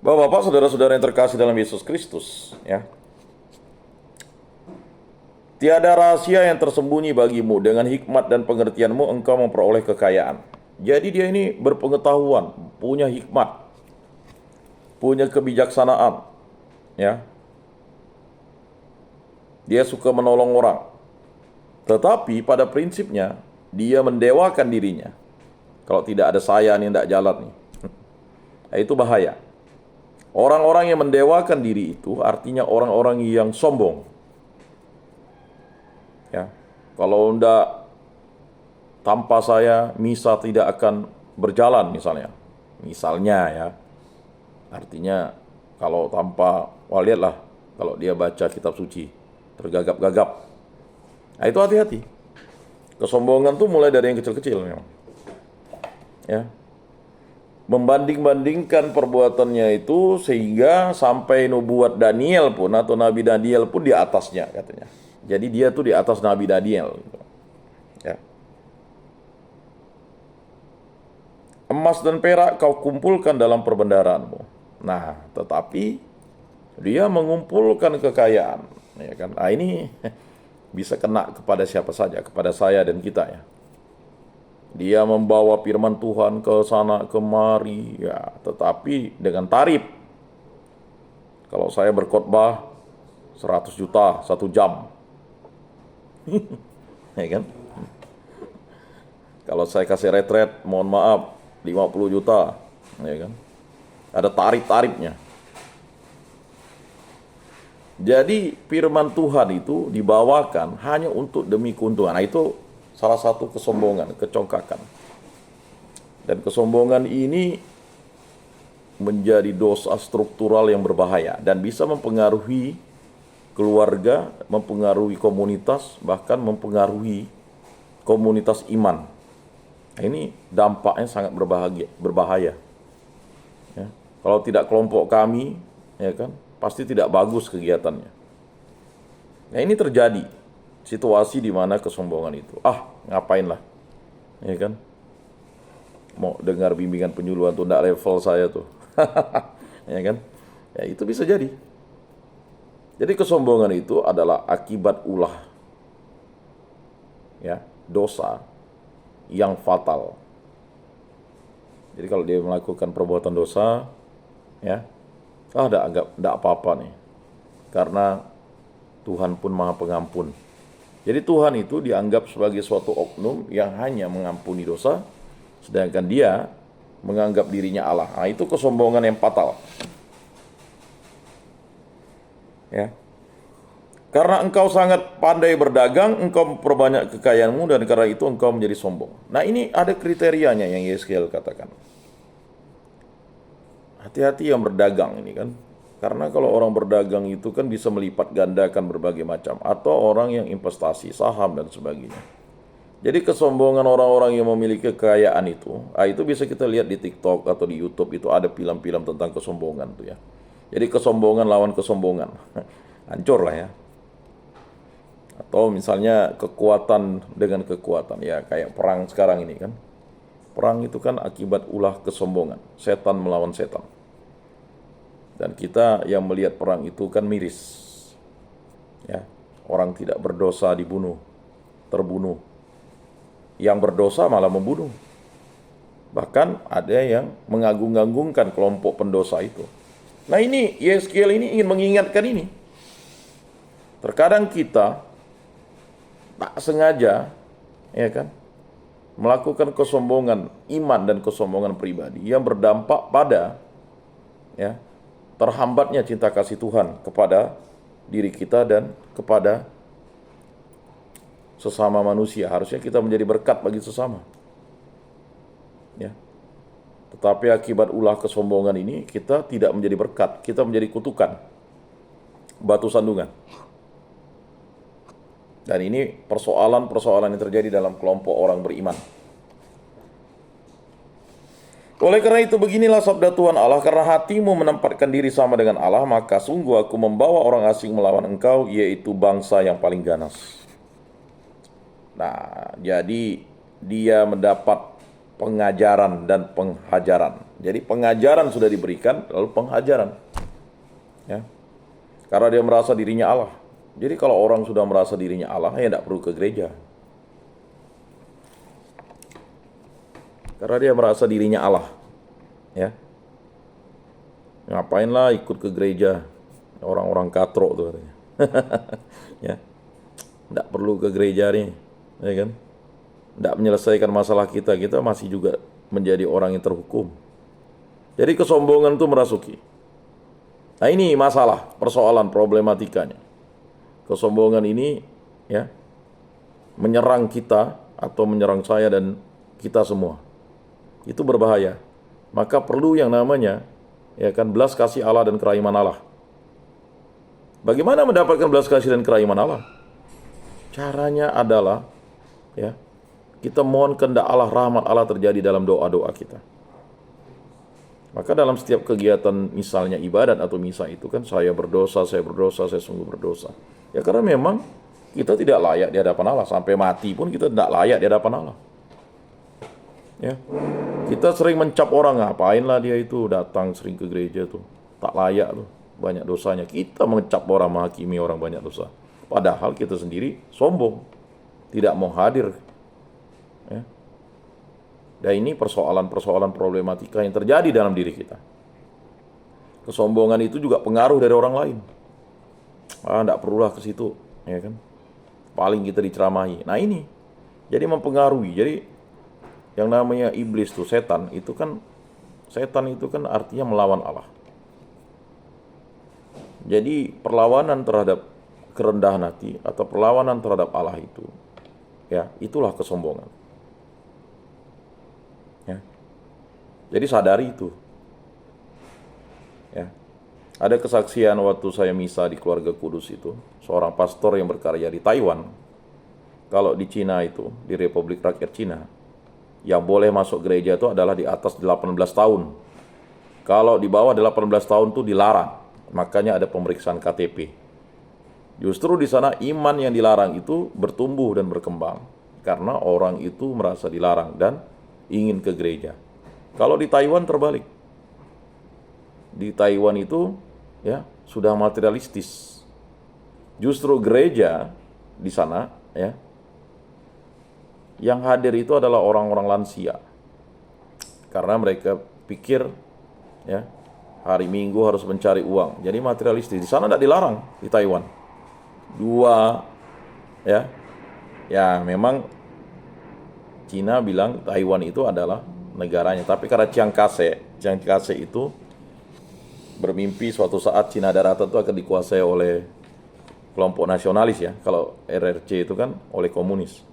Bapak-bapak, saudara-saudara yang terkasih dalam Yesus Kristus, ya. Tiada rahasia yang tersembunyi bagimu, dengan hikmat dan pengertianmu engkau memperoleh kekayaan. Jadi dia ini berpengetahuan, punya hikmat, punya kebijaksanaan, ya. Dia suka menolong orang. Tetapi pada prinsipnya dia mendewakan dirinya. Kalau tidak ada saya nih, tidak jalan nih. Nah, itu bahaya. Orang-orang yang mendewakan diri itu artinya orang-orang yang sombong. Ya, kalau enggak, tanpa saya misa tidak akan berjalan misalnya. Misalnya ya, artinya kalau tanpa, wah lihatlah kalau dia baca kitab suci tergagap-gagap. Nah itu hati-hati. Kesombongan tuh mulai dari yang kecil-kecil memang. Ya, membanding-bandingkan perbuatannya itu sehingga sampai nubuat Daniel pun atau Nabi Daniel pun di atasnya katanya. Jadi dia tuh di atas Nabi Daniel. Ya. Emas dan perak kau kumpulkan dalam perbendaharaanmu. Nah, tetapi dia mengumpulkan kekayaan, ya kan? Nah, ini bisa kena kepada siapa saja, kepada saya dan kita ya. Dia membawa firman Tuhan ke sana kemari, ya, tetapi dengan tarif. Kalau saya berkhotbah 100 juta 1 jam, ya kan? Kalau saya kasih retret, mohon maaf, 50 juta, ya kan? Ada tarif-tarifnya. Jadi firman Tuhan itu dibawakan hanya untuk demi keuntungan. Nah, itu salah satu kesombongan, kecongkakan. Dan kesombongan ini menjadi dosa struktural yang berbahaya dan bisa mempengaruhi keluarga, mempengaruhi komunitas, bahkan mempengaruhi komunitas iman. Nah, ini dampaknya sangat berbahaya. Ya. Kalau tidak kelompok kami, ya kan, pasti tidak bagus kegiatannya. Nah, ini terjadi situasi di mana kesombongan itu. Ngapain lah, ya kan? Mau dengar bimbingan penyuluhan tuh enggak level saya tuh. Ya kan? Ya itu bisa jadi. Jadi kesombongan itu adalah akibat ulah, ya, dosa yang fatal. Jadi kalau dia melakukan perbuatan dosa, ya, enggak apa-apa nih. Karena Tuhan pun Maha Pengampun. Jadi Tuhan itu dianggap sebagai suatu oknum yang hanya mengampuni dosa, sedangkan dia menganggap dirinya Allah. Nah, itu kesombongan yang fatal. Ya. Karena engkau sangat pandai berdagang, engkau memperbanyak kekayaanmu, dan karena itu engkau menjadi sombong. Nah, ini ada kriterianya yang Yeskiel katakan. Hati-hati yang berdagang ini kan. Karena kalau orang berdagang itu kan bisa melipat gandakan berbagai macam. Atau orang yang investasi, saham dan sebagainya. Jadi kesombongan orang-orang yang memiliki kekayaan itu bisa kita lihat di TikTok atau di YouTube, itu ada film-film tentang kesombongan tuh ya. Jadi kesombongan lawan kesombongan. Hancur lah ya. Atau misalnya kekuatan dengan kekuatan, ya kayak perang sekarang ini kan. Perang itu kan akibat ulah kesombongan, setan melawan setan. Dan kita yang melihat perang itu kan miris. Ya, orang tidak berdosa dibunuh, terbunuh. Yang berdosa malah membunuh. Bahkan ada yang mengagung-agungkan kelompok pendosa itu. Nah, ini Yeskiel ini ingin mengingatkan ini. Terkadang kita tak sengaja, ya kan, melakukan kesombongan iman dan kesombongan pribadi yang berdampak pada, ya, terhambatnya cinta kasih Tuhan kepada diri kita dan kepada sesama manusia. Harusnya kita menjadi berkat bagi sesama. Ya. Tetapi akibat ulah kesombongan ini kita tidak menjadi berkat, kita menjadi kutukan, batu sandungan. Dan ini persoalan-persoalan yang terjadi dalam kelompok orang beriman. Oleh karena itu beginilah sabda Tuhan Allah, karena hatimu menempatkan diri sama dengan Allah, maka sungguh aku membawa orang asing melawan engkau, yaitu bangsa yang paling ganas. Nah, jadi dia mendapat pengajaran dan penghajaran Jadi pengajaran sudah diberikan, lalu penghajaran. Ya. Karena dia merasa dirinya Allah. Jadi kalau orang sudah merasa dirinya Allah, ya tidak perlu ke gereja. Karena dia merasa dirinya Allah. Ya. Ngapainlah ikut ke gereja? Orang-orang katrok tuh katanya. Ya. Tidak perlu ke gereja nih, ya kan? Tidak menyelesaikan masalah kita, kita masih juga menjadi orang yang terhukum. Jadi kesombongan itu merasuki. Nah ini masalah, persoalan, problematikanya. Kesombongan ini ya menyerang kita atau menyerang saya dan kita semua. Itu berbahaya. Maka perlu yang namanya ya kan belas kasih Allah dan kerahiman Allah. Bagaimana mendapatkan belas kasih dan kerahiman Allah? Caranya adalah ya kita mohon kehendak Allah, rahmat Allah terjadi dalam doa-doa kita. Maka dalam setiap kegiatan misalnya ibadat atau misa itu kan saya berdosa, saya sungguh berdosa. Ya karena memang kita tidak layak di hadapan Allah. Sampai mati pun kita tidak layak di hadapan Allah. Ya. Kita sering mencap orang, ngapain lah dia itu datang sering ke gereja tuh. Tak layak tuh, banyak dosanya. Kita mencap orang, menghakimi orang banyak dosa. Padahal kita sendiri sombong, tidak mau hadir. Ya. Dan ini persoalan-persoalan problematika yang terjadi dalam diri kita. Kesombongan itu juga pengaruh dari orang lain. Tidak perlulah ke situ, ya kan? Paling kita diceramahi. Nah ini, jadi mempengaruhi. Jadi yang namanya iblis tuh, setan itu kan artinya melawan Allah. Jadi perlawanan terhadap kerendahan hati atau perlawanan terhadap Allah itu, ya itulah kesombongan. Ya. Jadi sadari itu. Ya. Ada kesaksian waktu saya misa di Keluarga Kudus itu, seorang pastor yang berkarya di Taiwan. Kalau di Cina itu, di Republik Rakyat Cina, yang boleh masuk gereja itu adalah di atas 18 tahun. Kalau di bawah 18 tahun itu dilarang. Makanya ada pemeriksaan KTP. Justru di sana iman yang dilarang itu bertumbuh dan berkembang karena orang itu merasa dilarang dan ingin ke gereja. Kalau di Taiwan terbalik. Di Taiwan itu ya sudah materialistis. Justru gereja di sana ya yang hadir itu adalah orang-orang lansia. Karena mereka pikir ya hari Minggu harus mencari uang. Jadi materialistis. Di sana tidak dilarang di Taiwan. Ya memang Cina bilang Taiwan itu adalah negaranya, tapi karena Chiang Kai-shek itu bermimpi suatu saat Cina Daratan itu akan dikuasai oleh kelompok nasionalis ya, kalau RRC itu kan oleh komunis.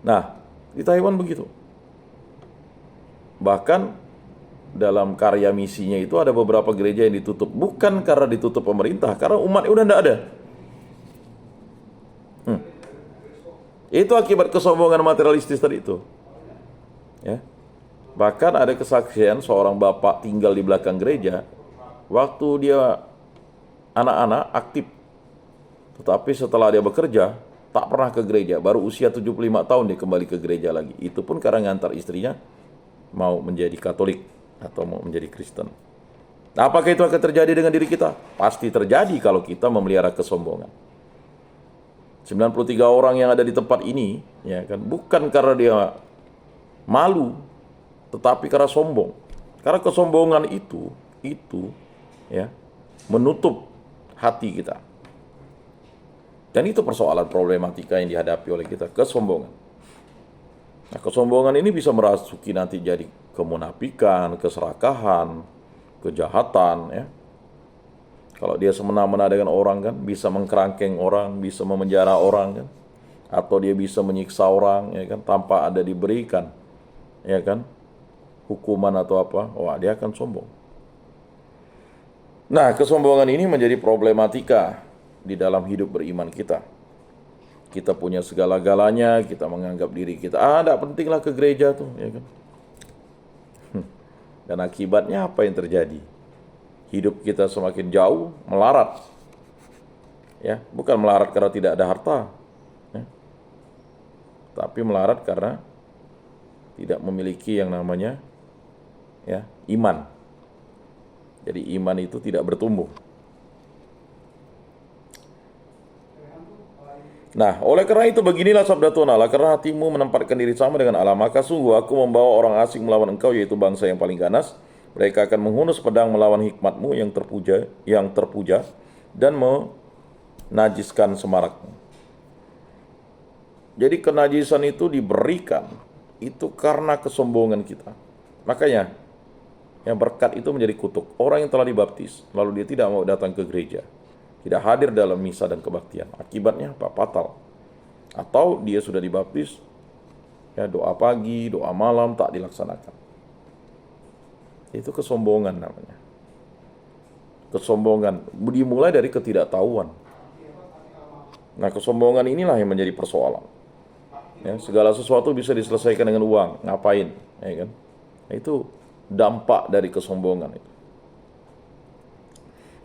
Nah, di Taiwan begitu. Bahkan dalam karya misinya itu ada beberapa gereja yang ditutup, bukan karena ditutup pemerintah, karena umatnya udah tidak ada. Itu akibat kesombongan materialistis tadi itu. Ya. Bahkan ada kesaksian seorang bapak tinggal di belakang gereja, waktu dia anak-anak aktif. Tetapi setelah dia bekerja, tak pernah ke gereja. Baru usia 75 tahun dia kembali ke gereja lagi. Itu pun karena ngantar istrinya mau menjadi Katolik atau mau menjadi Kristen. Nah, apakah itu akan terjadi dengan diri kita? Pasti terjadi kalau kita memelihara kesombongan. 93 orang yang ada di tempat ini, ya kan, bukan karena dia malu, tetapi karena sombong. Karena kesombongan itu ya menutup hati kita. Dan itu persoalan problematika yang dihadapi oleh kita, kesombongan. Nah, kesombongan ini bisa merasuki nanti jadi kemunafikan, keserakahan, kejahatan, ya. Kalau dia semena-mena dengan orang kan, bisa mengkerangkeng orang, bisa memenjara orang kan, atau dia bisa menyiksa orang, ya kan, tanpa ada diberikan, ya kan, hukuman atau apa, wah dia akan sombong. Nah, kesombongan ini menjadi problematika di dalam hidup beriman kita. Kita punya segala-galanya, kita menganggap diri kita, tidak pentinglah ke gereja tuh, ya kan. Dan akibatnya apa yang terjadi? Hidup kita semakin jauh, melarat. Ya, bukan melarat karena tidak ada harta, ya. Tapi melarat karena tidak memiliki yang namanya ya, iman. Jadi iman itu tidak bertumbuh. Nah, oleh karena itu beginilah sabda Tuhan Allah, karena hatimu menempatkan diri sama dengan Allah, maka sungguh aku membawa orang asing melawan engkau, yaitu bangsa yang paling ganas. Mereka akan menghunus pedang melawan hikmatmu yang terpuja dan menajiskan semarakmu. Jadi kenajisan itu diberikan itu karena kesombongan kita. Makanya yang berkat itu menjadi kutuk. Orang yang telah dibaptis lalu dia tidak mau datang ke gereja, tidak hadir dalam misa dan kebaktian. Akibatnya apa? Fatal. Atau dia sudah dibaptis, ya doa pagi, doa malam tak dilaksanakan. Itu kesombongan namanya. Kesombongan dimulai dari ketidaktahuan. Nah, kesombongan inilah yang menjadi persoalan. Ya, segala sesuatu bisa diselesaikan dengan uang, ngapain? Ya kan? Nah, itu dampak dari kesombongan itu.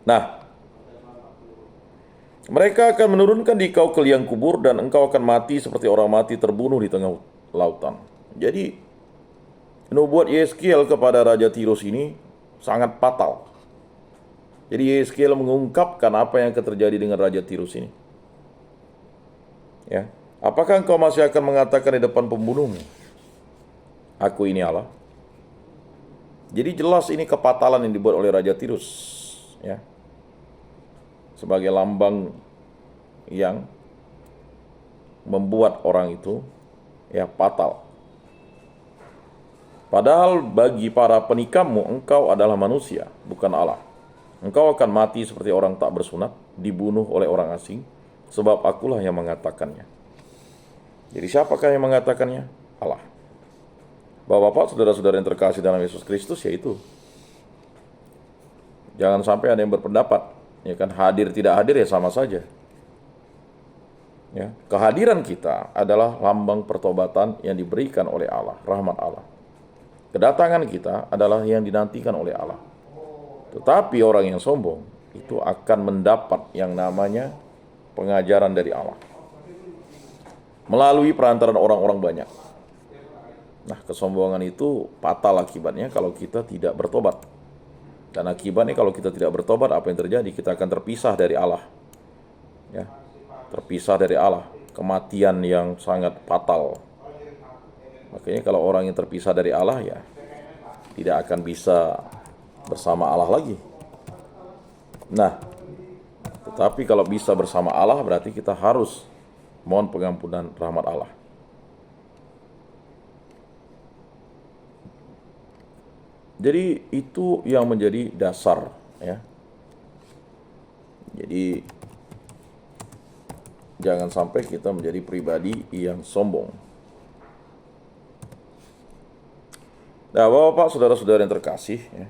Nah, mereka akan menurunkan di kau ke liang kubur dan engkau akan mati seperti orang mati terbunuh di tengah lautan. Jadi, nubuat Yeskiel kepada Raja Tirus ini sangat fatal. Jadi Yeskiel mengungkapkan apa yang akan terjadi dengan Raja Tirus ini. Ya, apakah engkau masih akan mengatakan di depan pembunuhmu, aku ini Allah? Jadi jelas ini kepatalan yang dibuat oleh Raja Tirus, ya, sebagai lambang yang membuat orang itu ya fatal. Padahal bagi para penikammu, engkau adalah manusia, bukan Allah. Engkau akan mati seperti orang tak bersunat, dibunuh oleh orang asing, sebab akulah yang mengatakannya. Jadi siapakah yang mengatakannya? Allah. Bapak-bapak, saudara-saudara yang terkasih dalam Yesus Kristus, yaitu jangan sampai ada yang berpendapat, ya kan, hadir tidak hadir ya sama saja. Ya, kehadiran kita adalah lambang pertobatan yang diberikan oleh Allah, rahmat Allah. Kedatangan kita adalah yang dinantikan oleh Allah. Tetapi orang yang sombong itu akan mendapat yang namanya pengajaran dari Allah melalui perantaran orang-orang banyak. Nah, kesombongan itu fatal akibatnya kalau kita tidak bertobat. Dan akibatnya kalau kita tidak bertobat, apa yang terjadi? Kita akan terpisah dari Allah. Ya, terpisah dari Allah. Kematian yang sangat fatal. Makanya kalau orang yang terpisah dari Allah, ya tidak akan bisa bersama Allah lagi. Nah, tetapi kalau bisa bersama Allah, berarti kita harus mohon pengampunan rahmat Allah. Jadi itu yang menjadi dasar, ya. Jadi jangan sampai kita menjadi pribadi yang sombong. Nah, Bapak, saudara-saudara yang terkasih, ya.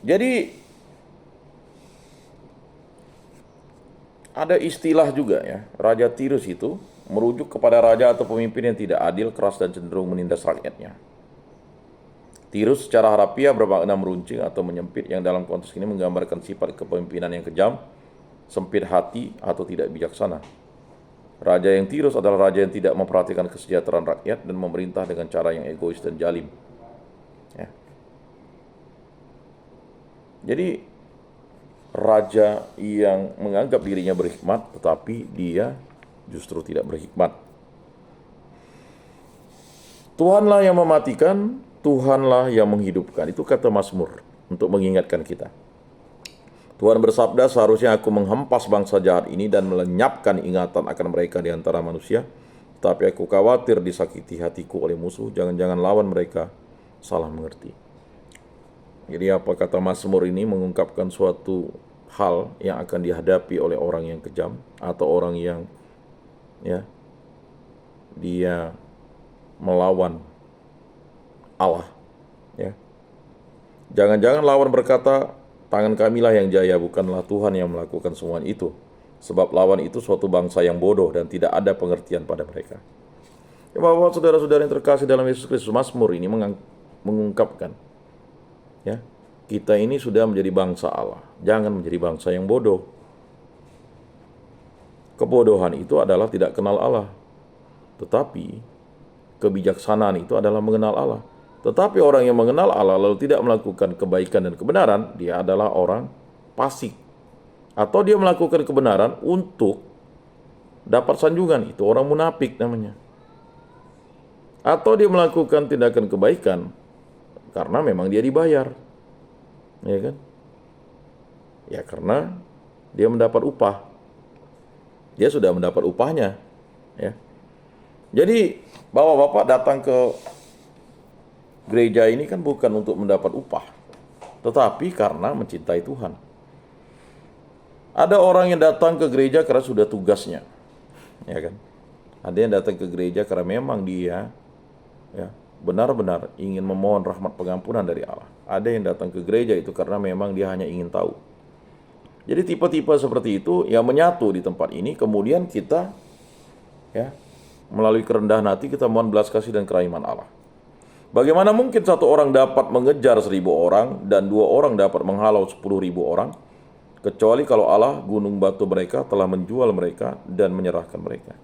Jadi ada istilah juga, ya, Raja Tirus itu merujuk kepada raja atau pemimpin yang tidak adil, keras dan cenderung menindas rakyatnya. Tirus secara harafiah bermakna meruncing atau menyempit, yang dalam konteks ini menggambarkan sifat kepemimpinan yang kejam, sempit hati atau tidak bijaksana. Raja yang tirus adalah raja yang tidak memperhatikan kesejahteraan rakyat dan memerintah dengan cara yang egois dan jalim. Ya. Jadi raja yang menganggap dirinya berhikmat tetapi dia justru tidak berhikmat. Tuhanlah yang mematikan, Tuhanlah yang menghidupkan. Itu kata Mazmur untuk mengingatkan kita. Tuhan bersabda, seharusnya aku menghempas bangsa jahat ini dan melenyapkan ingatan akan mereka di antara manusia. Tapi aku khawatir disakiti hatiku oleh musuh, jangan-jangan lawan mereka salah mengerti. Jadi apa kata Mazmur ini mengungkapkan suatu hal yang akan dihadapi oleh orang yang kejam atau orang yang ya dia melawan Allah, ya. Jangan-jangan lawan berkata, tangan kamilah yang jaya, bukanlah Tuhan yang melakukan semua itu. Sebab lawan itu suatu bangsa yang bodoh dan tidak ada pengertian pada mereka. Ya, Bapak, saudara-saudara yang terkasih dalam Yesus Kristus, Mazmur ini mengungkapkan, ya, kita ini sudah menjadi bangsa Allah. Jangan menjadi bangsa yang bodoh. Kebodohan itu adalah tidak kenal Allah. Tetapi kebijaksanaan itu adalah mengenal Allah. Tetapi orang yang mengenal Allah lalu tidak melakukan kebaikan dan kebenaran, dia adalah orang fasik. Atau dia melakukan kebenaran untuk dapat sanjungan, itu orang munafik namanya. Atau dia melakukan tindakan kebaikan karena memang dia dibayar. Ya kan? Ya karena dia mendapat upah. Dia sudah mendapat upahnya, ya. Jadi Bapak-bapak datang ke gereja ini kan bukan untuk mendapat upah, tetapi karena mencintai Tuhan. Ada orang yang datang ke gereja karena sudah tugasnya, ya kan? Ada yang datang ke gereja karena memang dia, ya, benar-benar ingin memohon rahmat pengampunan dari Allah. Ada yang datang ke gereja itu karena memang dia hanya ingin tahu. Jadi tipe-tipe seperti itu yang menyatu di tempat ini, kemudian kita, ya, melalui kerendahan hati kita mohon belas kasih dan kerahiman Allah. Bagaimana mungkin satu orang dapat mengejar 1.000 orang dan 2 orang dapat menghalau 10.000 orang, kecuali kalau Allah gunung batu mereka telah menjual mereka dan menyerahkan mereka.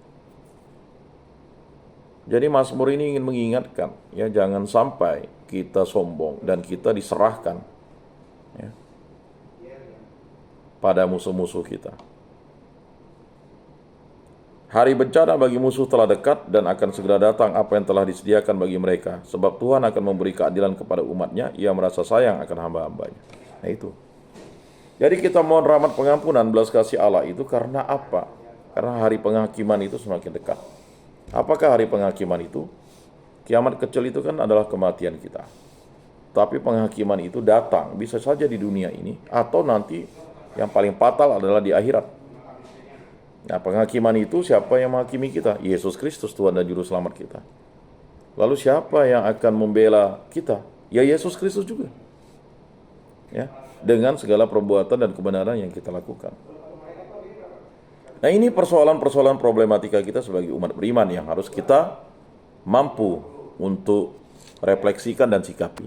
Jadi Mazmur ini ingin mengingatkan, ya, jangan sampai kita sombong dan kita diserahkan, ya, pada musuh-musuh kita. Hari bencana bagi musuh telah dekat dan akan segera datang apa yang telah disediakan bagi mereka. Sebab Tuhan akan memberi keadilan kepada umatnya, ia merasa sayang akan hamba-hambanya. Nah itu. Jadi kita mohon rahmat pengampunan, belas kasih Allah itu karena apa? Karena hari penghakiman itu semakin dekat. Apakah hari penghakiman itu? Kiamat kecil itu kan adalah kematian kita. Tapi penghakiman itu datang, bisa saja di dunia ini, atau nanti yang paling fatal adalah di akhirat. Nah, penghakiman itu siapa yang menghakimi kita? Yesus Kristus, Tuhan dan Juru Selamat kita. Lalu siapa yang akan membela kita? Ya Yesus Kristus juga. Ya, dengan segala perbuatan dan kebenaran yang kita lakukan. Nah, ini persoalan-persoalan problematika kita sebagai umat beriman yang harus kita mampu untuk refleksikan dan sikapi.